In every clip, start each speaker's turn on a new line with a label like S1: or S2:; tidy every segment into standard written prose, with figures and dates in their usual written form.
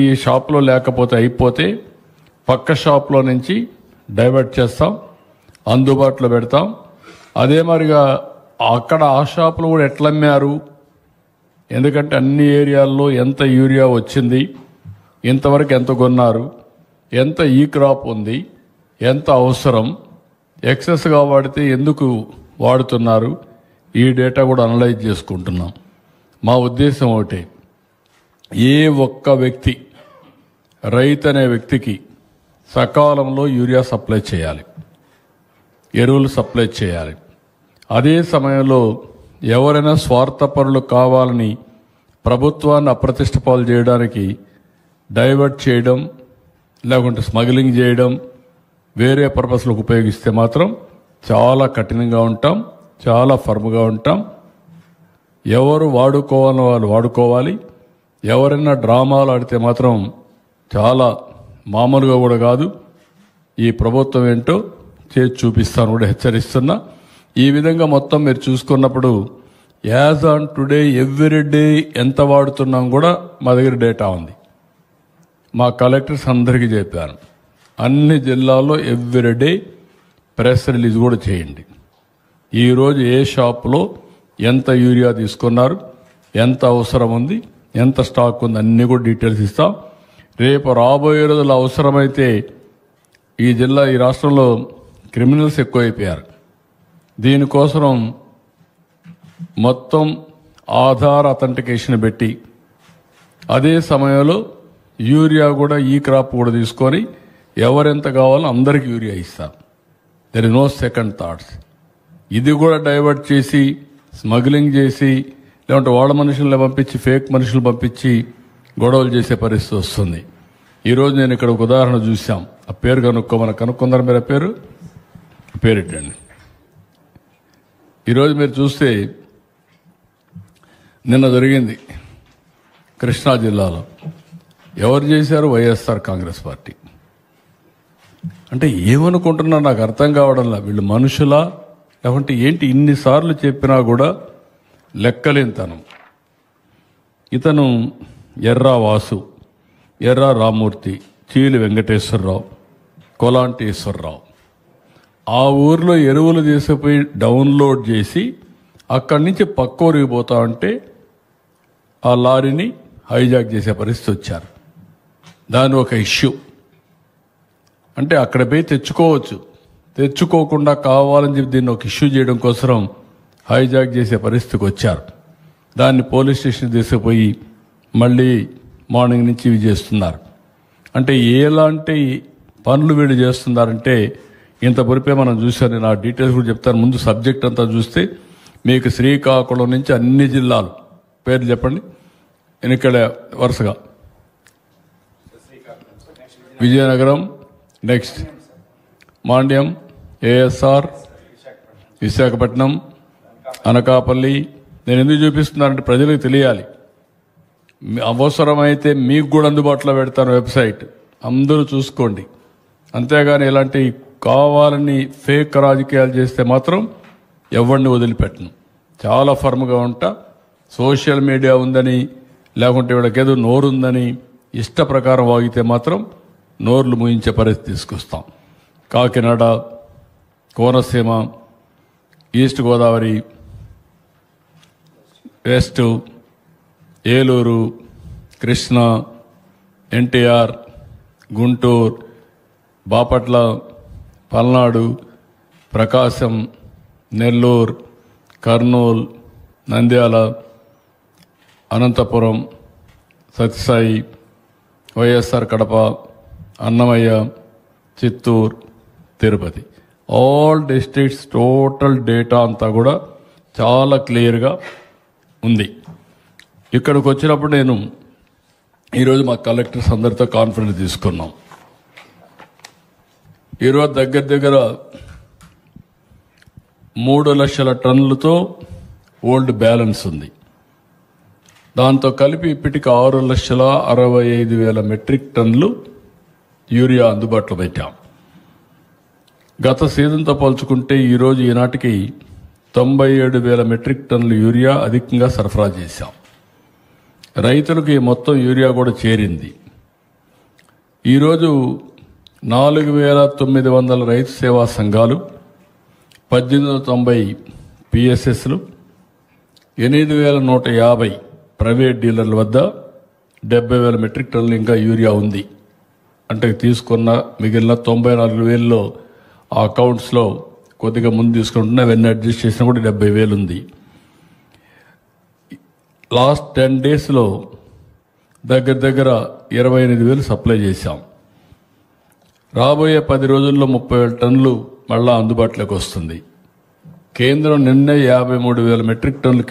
S1: ఈ షాప్లో లేకపోతే అయిపోతే పక్క షాప్లో నుంచి డైవర్ట్ చేస్తాం, అందుబాటులో పెడతాం. అదే మరిగా అక్కడ ఆ షాపులో కూడా ఎట్లా అమ్మారు, ఎందుకంటే అన్ని ఏరియాల్లో ఎంత యూరియా వచ్చింది, ఇంతవరకు ఎంత కొన్నారు, ఎంత ఈ క్రాప్ ఉంది, ఎంత అవసరం, ఎక్సెస్గా వాడితే ఎందుకు వాడుతున్నారు, ఈ డేటా కూడా అనలైజ్ చేసుకుంటున్నాం. మా ఉద్దేశం ఒకటే, ఏ ఒక్క వ్యక్తి రైతు అనే వ్యక్తికి సకాలంలో యూరియా సప్లై చేయాలి, ఎరువులు సప్లై చేయాలి. అదే సమయంలో ఎవరైనా స్వార్థపరులు కావాలని ప్రభుత్వాన్ని అప్రతిష్ట పాలు చేయడానికి డైవర్ట్ చేయడం, లేకుంటే స్మగ్లింగ్ చేయడం, వేరే పర్పస్లకు ఉపయోగిస్తే మాత్రం చాలా కఠినంగా ఉంటాం, చాలా ఫర్మ్గా ఉంటాం. ఎవరు వాడుకోవాలని వాళ్ళు వాడుకోవాలి. ఎవరైనా డ్రామాలు ఆడితే మాత్రం చాలా మామూలుగా కూడా కాదు, ఈ ప్రభుత్వం ఏంటో చేసి చూపిస్తాను కూడా హెచ్చరిస్తున్నా. ఈ విధంగా మొత్తం మీరు చూసుకున్నప్పుడు as on today every day ఎంత వాడుతున్నాం కూడా మా దగ్గర డేటా ఉంది. మా కలెక్టర్స్ అందరికీ చెప్పాను, అన్ని జిల్లాల్లో ఎవ్రీ డే ప్రెస్ రిలీజ్ కూడా చేయండి. ఈరోజు ఏ షాప్లో ఎంత యూరియా తీసుకున్నారు, ఎంత అవసరం ఉంది, ఎంత స్టాక్ ఉంది, అన్నీ కూడా డీటెయిల్స్ ఇస్తాం. రేపు రాబోయే రోజుల్లో అవసరమైతే ఈ రాష్ట్రంలో క్రిమినల్స్ ఎక్కువైపోయారు. దీనికోసం మొత్తం ఆధార్ అథెంటికేషన్ పెట్టి అదే సమయంలో యూరియా కూడా ఈ క్రాప్ కూడా తీసుకొని ఎవరెంత కావాలో అందరికీ యూరియా ఇస్తాం. There is no second thoughts. ఇది కూడా డైవర్ట్ చేసి స్మగ్లింగ్ చేసి లేదంటే వాళ్ళ మనుషులను పంపించి ఫేక్ మనుషులు పంపించి గొడవలు చేసే పరిస్థితి వస్తుంది. ఈరోజు నేను ఇక్కడ ఒక ఉదాహరణ చూసాం. ఆ పేరు కనుక్కుందరు మీరు, ఆ పేరు ఇట్టండి. ఈరోజు మీరు చూస్తే నిన్న జరిగింది కృష్ణా జిల్లాలో. ఎవరు చేశారు? వైఎస్ఆర్ కాంగ్రెస్ పార్టీ. అంటే ఏమనుకుంటున్నారు నాకు అర్థం కావడంలా. వీళ్ళు మనుషులా లేకుంటే ఏంటి? ఇన్నిసార్లు చెప్పినా కూడా లెక్కలేనితనం. ఇతను ఎర్రా వాసు, ఎర్రా రామూర్తి, చీలి వెంకటేశ్వరరావు, కొలాంటి ఈశ్వరరావు ఆ ఊర్లో ఎరువులు తీసుకుపోయి డౌన్లోడ్ చేసి అక్కడి నుంచి పక్క ఊరికి పోతా ఉంటే ఆ లారీని హైజాక్ చేసే పరిస్థితి వచ్చారు. దాని ఒక ఇష్యూ. అంటే అక్కడ పోయి తెచ్చుకోవచ్చు, తెచ్చుకోకుండా కావాలని చెప్పి దీన్ని ఒక ఇష్యూ చేయడం కోసం హైజాక్ చేసే పరిస్థితికి వచ్చారు. దాన్ని పోలీస్ స్టేషన్ తీసుకుపోయి మళ్ళీ మార్నింగ్ నుంచి ఇవి చేస్తున్నారు. అంటే ఎలాంటి పనులు వీళ్ళు చేస్తున్నారంటే ఇంత పొరిపే మనం చూసాను. నేను ఆ డీటెయిల్స్ కూడా చెప్తాను. ముందు సబ్జెక్ట్ అంతా చూస్తే మీకు శ్రీకాకుళం నుంచి అన్ని జిల్లాలు పేర్లు చెప్పండి. నేను ఇక్కడ వరుసగా విజయనగరం, నెక్స్ట్ మాండ్యం, ఏఎస్ఆర్, విశాఖపట్నం, అనకాపల్లి. నేను ఎందుకు చూపిస్తున్నానంటే ప్రజలకు తెలియాలి. అవసరమైతే మీకు కూడా అందుబాటులో పెడతాను వెబ్సైట్, అందరూ చూసుకోండి. అంతేగాని ఇలాంటి కావాలని ఫేక్ రాజకీయాలు చేస్తే మాత్రం ఎవరిని వదిలిపెట్టను. చాలా ఫర్మ్గా ఉంటా. సోషల్ మీడియా ఉందని లేకుంటే వీళ్ళకి ఏదో నోరుందని ఇష్ట ప్రకారం వాగితే మాత్రం నోర్లు ముయించే పరిస్థితి తీసుకొస్తాం. Kakinada, Konaseema, east Godavari, west, Eluru, Krishna, NTR, Guntur, Bapatla, Palnadu, Prakasam, Nellore, Kurnool, Nandyal, Anantapuram, Sathya Sai, YSR Kadapa, Annamayya, Chittoor, Tirupati, all districts total data అంతా కూడా చాలా క్లియర్గా ఉంది. ఇక్కడికి వచ్చినప్పుడు నేను ఈరోజు మా కలెక్టర్స్ అందరితో కాన్ఫరెన్స్ తీసుకున్నాం. ఈరోజు దగ్గర 3 లక్షల టన్నులతో ఓల్డ్ బ్యాలెన్స్ ఉంది. దాంతో కలిపి ఇప్పటికి 6,65,000 మెట్రిక్ టన్నులు యూరియా అందుబాటులో పెట్టాం. గత సీజన్తో పోల్చుకుంటే ఈరోజు ఈనాటికి 97,000 మెట్రిక్ టన్నులు యూరియా అధికంగా సరఫరా చేశాం. రైతులకు ఈ మొత్తం యూరియా కూడా చేరింది. ఈరోజు 4,900 రైతు సేవా సంఘాలు, 1890 పిఎస్ఎస్లు, 8,150 ప్రైవేట్ డీలర్ల వద్ద 70,000 మెట్రిక్ టన్నులు ఇంకా యూరియా ఉంది. అంటే తీసుకున్న మిగిలిన 94,000లో ఆ అకౌంట్స్లో కొద్దిగా ముందు తీసుకుంటున్నా అవన్నీ అడ్జస్ట్ చేసినా కూడా 70,000 ఉంది. లాస్ట్ 10 డేస్లో దగ్గర 28,000 సప్లై చేశాం. రాబోయే 10 రోజుల్లో 30,000 టన్నులు మళ్ళా అందుబాటులోకి వస్తుంది. కేంద్రం నిన్నే 53,000 మెట్రిక్ టన్నులు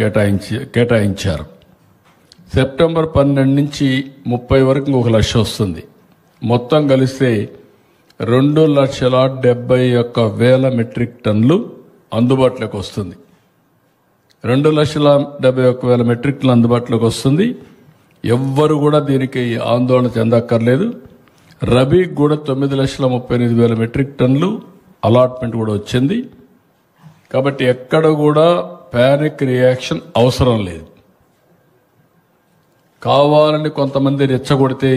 S1: కేటాయించారు. సెప్టెంబర్ 12 నుంచి 30 వరకు 1,00,000 వస్తుంది. మొత్తం కలిస్తే 2,71,000 మెట్రిక్ టన్నులు అందుబాటులోకి వస్తుంది. 2,71,000 మెట్రిక్ టన్నులు అందుబాటులోకి వస్తుంది. ఎవ్వరు కూడా దీనికి ఆందోళన చెందక్కర్లేదు. రబీకి కూడా 9,38,000 మెట్రిక్ టన్నులు అలాట్మెంట్ కూడా వచ్చింది. కాబట్టి ఎక్కడ కూడా ప్యానిక్ రియాక్షన్ అవసరం లేదు. కావాలని కొంతమంది రెచ్చగొడితే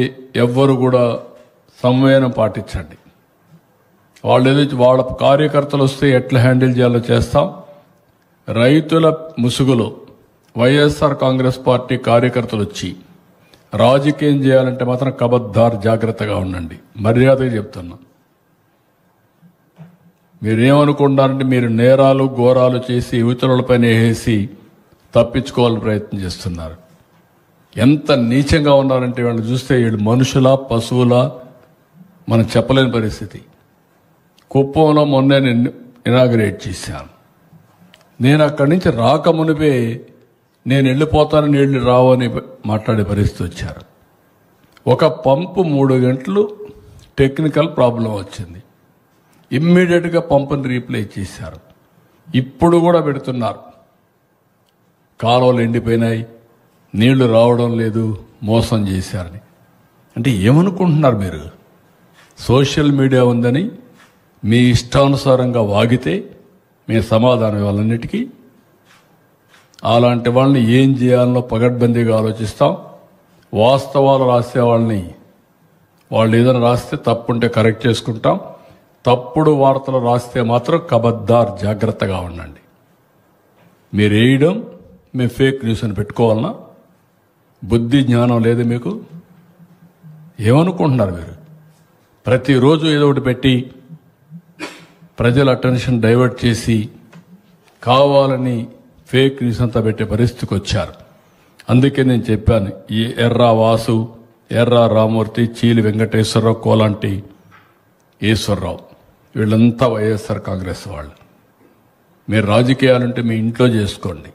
S1: ఎవ్వరు కూడా సంవేదన పాటించండి. వాళ్ళ కార్యకర్తలు వస్తే ఎట్లా హ్యాండిల్ చేయాలో చేస్తాం. రైతుల ముసుగులో వైఎస్ఆర్ కాంగ్రెస్ పార్టీ కార్యకర్తలు వచ్చి రాజకీయం చేయాలంటే మాత్రం కబద్దార్ జాగ్రత్తగా ఉండండి. మర్యాదగా చెప్తున్నా. మీరేమనుకుంటారంటే మీరు నేరాలు ఘోరాలు చేసి యువతులపైన వేసి తప్పించుకోవాలని ప్రయత్నం చేస్తున్నారు. ఎంత నీచంగా ఉన్నారంటే వాళ్ళని చూస్తే వీళ్ళు మనుషులా పశువులా మనం చెప్పలేని పరిస్థితి. కుప్పంలో మొన్నే నేను ఇనాగరేట్ చేశాను. నేను అక్కడి నుంచి రాకమునిపే నేను వెళ్ళిపోతాను, నీళ్లు రావని మాట్లాడే పరిస్థితి వచ్చారు. ఒక పంపు 3 గంటలు టెక్నికల్ ప్రాబ్లం వచ్చింది. ఇమ్మీడియట్గా పంపుని రీప్లేస్ చేశారు. ఇప్పుడు కూడా పెడుతున్నారు. కాలువలు ఎండిపోయినాయి, నీళ్లు రావడం లేదు, మోసం చేశారని. అంటే ఏమనుకుంటున్నారు మీరు? సోషల్ మీడియా ఉందని మీ ఇష్టానుసారంగా వాగితే మీ సమాధానం ఇవ్వాలన్నిటికీ. అలాంటి వాళ్ళని ఏం చేయాలనో పగడ్బందీగా ఆలోచిస్తాం. వాస్తవాలు రాసే వాళ్ళని వాళ్ళు ఏదైనా రాస్తే తప్పుంటే కరెక్ట్ చేసుకుంటాం. తప్పుడు వార్తలు రాస్తే మాత్రం కబద్దార్ జాగ్రత్తగా ఉండండి. మీరు వేయడం మేము ఫేక్ న్యూస్ అని పెట్టుకోవాలన్నా? బుద్ధి జ్ఞానం లేదు మీకు? ఏమనుకుంటున్నారు మీరు? ప్రతిరోజు ఏదో ఒకటి పెట్టి ప్రజల అటెన్షన్ డైవర్ట్ చేసి కావాలని ఫేక్ న్యూస్ అంతా పెట్టే పరిస్థితికి వచ్చారు. అందుకే నేను చెప్పాను, ఈ ఎర్రా వాసు, ఎర్రా రామూర్తి, చీలి వెంకటేశ్వరరావు, కోలాంటి ఈశ్వరరావు వీళ్ళంతా వైఎస్ఆర్ కాంగ్రెస్ వాళ్ళు. మీరు రాజకీయాలుంటే మీ ఇంట్లో చేసుకోండి.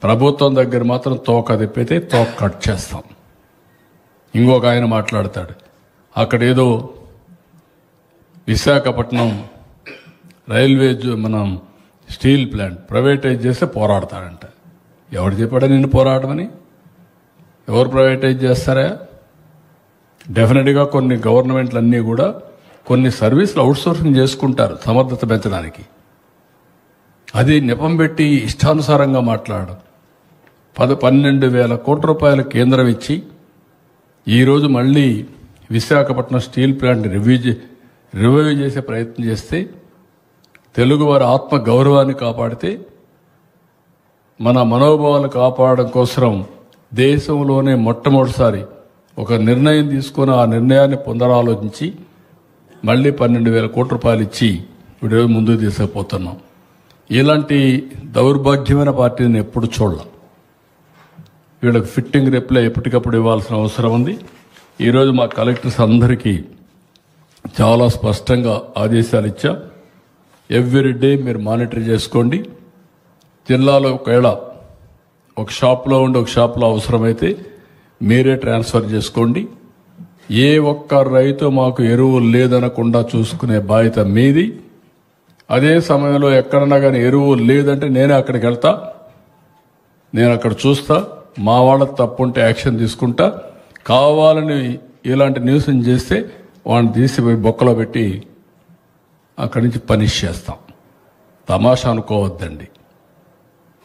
S1: ప్రభుత్వం దగ్గర మాత్రం తోక తిప్పితే తోక కట్ చేస్తాం. ఇంకొక ఆయన మాట్లాడతాడు, అక్కడేదో విశాఖపట్నం రైల్వే మనం స్టీల్ ప్లాంట్ ప్రైవేటైజ్ చేస్తే పోరాడతాడంట. ఎవరు చెప్పాడా నిన్ను పోరాడమని? ఎవరు ప్రైవేటైజ్ చేస్తారా? డెఫినెట్గా కొన్ని గవర్నమెంట్లు అన్నీ కూడా కొన్ని సర్వీసులు అవుట్సోర్సింగ్ చేసుకుంటారు సమర్థత పెంచడానికి. అది నెపం పెట్టి ఇష్టానుసారంగా మాట్లాడడం. 12,000 కోట్ల రూపాయల కేంద్రం ఇచ్చి ఈరోజు మళ్ళీ విశాఖపట్నం స్టీల్ ప్లాంట్ రివైవ్ చేసే ప్రయత్నం చేస్తే, తెలుగువారి ఆత్మ గౌరవాన్ని కాపాడితే, మన మనోభావాలు కాపాడడం కోసం దేశంలోనే మొట్టమొదటిసారి ఒక నిర్ణయం తీసుకుని ఆ నిర్ణయాన్ని పునరాలోచించి మళ్ళీ 12,000 కోట్ల రూపాయలు ఇచ్చి ఇప్పుడు ముందుకు తీసుకుపోతున్నాం. ఇలాంటి దౌర్భాగ్యమైన పార్టీని ఎప్పుడు చూడాల. వీళ్ళకి ఫిట్టింగ్ రిప్లై ఎప్పటికప్పుడు ఇవ్వాల్సిన అవసరం ఉంది. ఈరోజు మా కలెక్టర్స్ అందరికీ చాలా స్పష్టంగా ఆదేశాలు ఇచ్చా. ఎవ్రీ డే మీరు మానిటర్ చేసుకోండి. జిల్లాలో ఒకవేళ ఒక షాప్లో ఉండి ఒక షాప్లో అవసరమైతే మీరే ట్రాన్స్ఫర్ చేసుకోండి. ఏ ఒక్క రైతు మాకు ఎరువులు లేదనకుండా చూసుకునే బాధ్యత మీది. అదే సమయంలో ఎక్కడన్నా కానీ ఎరువులు లేదంటే నేనే అక్కడికి వెళ్తా, నేను అక్కడ చూస్తా, మా వాళ్ళ తప్పుంటే యాక్షన్ తీసుకుంటా. కావాలని ఇలాంటి న్యూస్ చేస్తే వాడిని తీసిపోయి బొక్కలో పెట్టి అక్కడి నుంచి పనిష్ చేస్తాం. తమాషా అనుకోవద్దండి.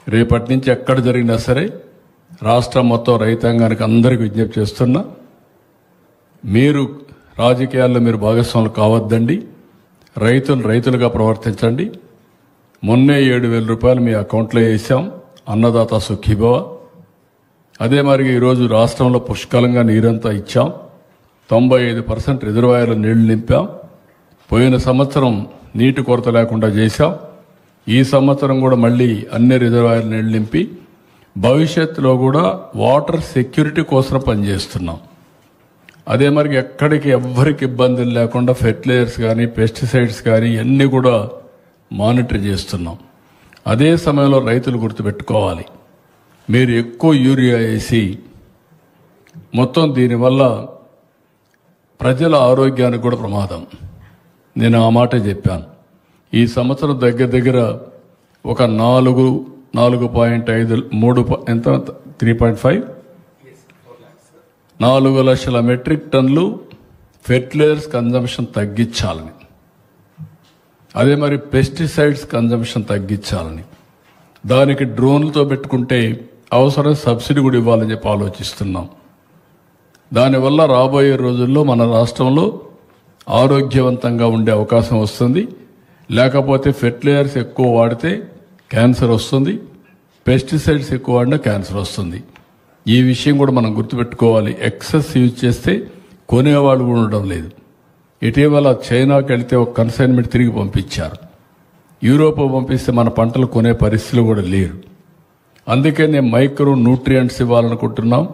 S1: రేపటి నుంచి ఎక్కడ జరిగినా సరే రాష్ట్రం మొత్తం రైతాంగానికి అందరికీ విజ్ఞప్తి చేస్తున్నా, మీరు రాజకీయాల్లో మీరు భాగస్వాములు కావద్దండి. రైతులుగా ప్రవర్తించండి. మొన్నే 7,000 రూపాయలు మీ అకౌంట్లో వేసాం, అన్నదాత సుఖీభవ. అదే మరి ఈరోజు రాష్ట్రంలో పుష్కలంగా నీరంతా ఇచ్చాం. 95% రిజర్వాయర్లు నీళ్లు నింపాం. పోయిన సంవత్సరం నీటి కొరత లేకుండా చేశాం. ఈ సంవత్సరం కూడా మళ్ళీ అన్ని రిజర్వాయర్లు నీళ్లు నింపి భవిష్యత్తులో కూడా వాటర్ సెక్యూరిటీ కోసం పనిచేస్తున్నాం. అదే మరి ఎక్కడికి ఎవ్వరికి ఇబ్బందులు లేకుండా ఫెర్టిలైజర్స్ కానీ పెస్టిసైడ్స్ కానీ అన్నీ కూడా మానిటర్ చేస్తున్నాం. అదే సమయంలో రైతులు గుర్తుపెట్టుకోవాలి, మీరు ఎక్కువ యూరియా వేసి మొత్తం దీనివల్ల ప్రజల ఆరోగ్యానికి కూడా ప్రమాదం. నేను ఆ మాట చెప్పాను. ఈ సంవత్సరం దగ్గర ఒక 4 లక్షల మెట్రిక్ టన్నులు ఫెర్టిలైజర్స్ కన్జంప్షన్ తగ్గించాలని, అదే మరి పెస్టిసైడ్స్ కన్జంప్షన్ తగ్గించాలని, దానికి డ్రోన్లతో పెట్టుకుంటే అవసరం సబ్సిడీ కూడా ఇవ్వాలని చెప్పి ఆలోచిస్తున్నాం. దానివల్ల రాబోయే రోజుల్లో మన రాష్ట్రంలో ఆరోగ్యవంతంగా ఉండే అవకాశం వస్తుంది. లేకపోతే ఫెర్టిలైజర్స్ ఎక్కువ వాడితే క్యాన్సర్ వస్తుంది, పెస్టిసైడ్స్ ఎక్కువ వాడినా క్యాన్సర్ వస్తుంది. ఈ విషయం కూడా మనం గుర్తుపెట్టుకోవాలి. ఎక్సెస్ యూజ్ చేస్తే కొనేవాళ్ళు కూడా ఉండడం లేదు. ఇటీవల చైనాకి వెళితే ఒక కన్సైన్మెంట్ తిరిగి పంపించారు. యూరోప్ పంపిస్తే మన పంటలు కొనే పరిస్థితులు కూడా లేరు. అందుకే నేను మైక్రో న్యూట్రియంట్స్ ఇవ్వాలనుకుంటున్నాం.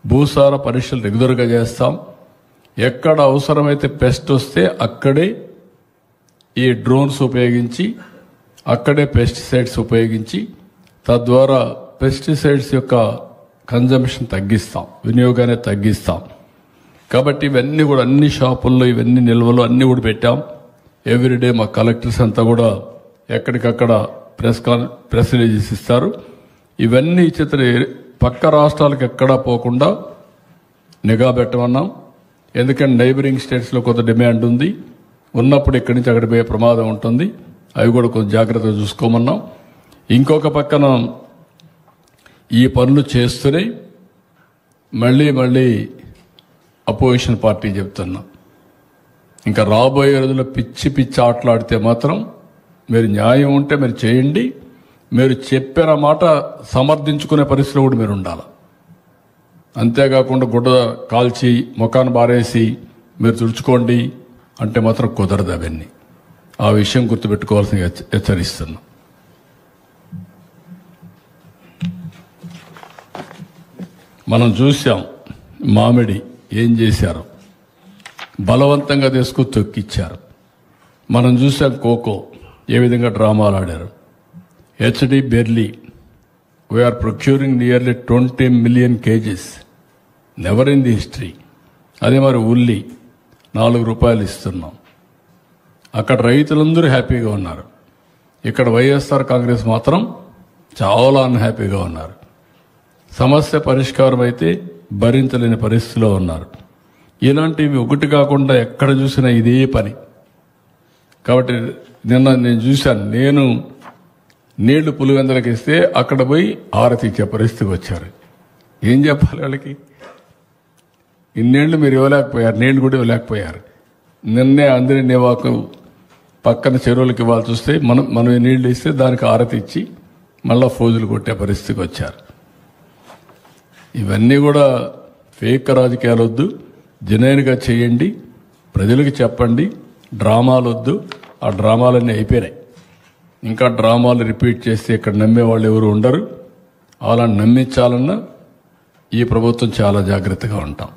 S1: భూసార పరీక్షలు రెగ్యులర్గా చేస్తాం. ఎక్కడ అవసరమైతే పెస్ట్ వస్తే అక్కడే ఈ డ్రోన్స్ ఉపయోగించి, అక్కడే పెస్టిసైడ్స్ ఉపయోగించి, తద్వారా పెస్టిసైడ్స్ యొక్క కన్జంప్షన్ తగ్గిస్తాం, వినియోగాన్ని తగ్గిస్తాం. కాబట్టి ఇవన్నీ కూడా అన్ని షాపుల్లో ఇవన్నీ నిల్వలు అన్నీ కూడా పెట్టాం. ఎవ్రీడే మా కలెక్టర్స్ అంతా కూడా ఎక్కడికక్కడ ప్రెస్ రిలీజెస్ ఇస్తారు. ఇవన్నీ ఇచ్చిన పక్క రాష్ట్రాలకు ఎక్కడా పోకుండా నిఘా పెట్టమన్నాం. ఎందుకంటే నైబరింగ్ స్టేట్స్లో కొంత డిమాండ్ ఉంది. ఉన్నప్పుడు ఇక్కడి నుంచి అక్కడ పోయే ప్రమాదం ఉంటుంది. అవి కూడా కొంచెం జాగ్రత్తగా చూసుకోమన్నాం. ఇంకొక పక్కన ఈ పనులు చేస్తూనే మళ్ళీ అపోజిషన్ పార్టీ చెప్తున్నా, ఇంకా రాబోయే రోజుల్లో పిచ్చి ఆటలాడితే మాత్రం మీరు న్యాయం ఉంటే మీరు చేయండి. మీరు చెప్పిన మాట సమర్థించుకునే పరిస్థితిలో కూడా మీరు ఉండాలి. అంతేకాకుండా గుడ్డ కాల్చి ముఖాన్ని బారేసి మీరు తుడుచుకోండి అంటే మాత్రం కుదరదు. అవన్నీ ఆ విషయం గుర్తుపెట్టుకోవాల్సిన హెచ్చరిస్తున్నా. మనం చూసాం మామిడి ఏం చేశారు, బలవంతంగా తీసుకు తొక్కిచ్చారు. మనం చూసాం కోకో ఏ విధంగా డ్రామాలు ఆడారు. HD burley we are procuring nearly 20 million kgs, never in the history. అదే మరి ఉల్లి 4 రూపాయలు ఇస్తున్నాం. అక్కడ రైతులందరూ హ్యాపీగా ఉన్నారు. ఇక్కడ వైఎస్ఆర్ కాంగ్రెస్ మాత్రం చాలా అన్హ్యాపీగా ఉన్నారు. సమస్య పరిష్కారం అయితే భరించలేని పరిస్థితిలో ఉన్నారు. ఇలాంటివి ఒకటి కాకుండా ఎక్కడ చూసినా ఇదే పని. కాబట్టి నిన్న నేను చూశాను, నేను నీళ్లు పులివెందలకి ఇస్తే అక్కడ పోయి హారతి ఇచ్చే పరిస్థితికి వచ్చారు. ఏం చెప్పాలి వాళ్ళకి? ఇన్నేళ్లు మీరు ఇవ్వలేకపోయారు, నీళ్లు కూడా ఇవ్వలేకపోయారు. నిన్నే అందరి నివాకు పక్కన చెరువులకు ఇవ్వాల్సి వస్తే మనం నీళ్లు ఇస్తే దానికి హారతి ఇచ్చి మళ్ళా ఫోజులు కొట్టే పరిస్థితికి వచ్చారు. ఇవన్నీ కూడా ఫేక్ రాజకీయాలు వద్దు, జెన్యూన్గా చేయండి, ప్రజలకు చెప్పండి. డ్రామాలు వద్దు, ఆ డ్రామాలన్నీ అయిపోయినాయి. ఇంకా డ్రామాలు రిపీట్ చేస్తే ఇక్కడ నమ్మేవాళ్ళు ఎవరు ఉండరు. అలా నమ్మించాలన్నా ఈ ప్రభుత్వం చాలా జాగ్రత్తగా ఉంటాం.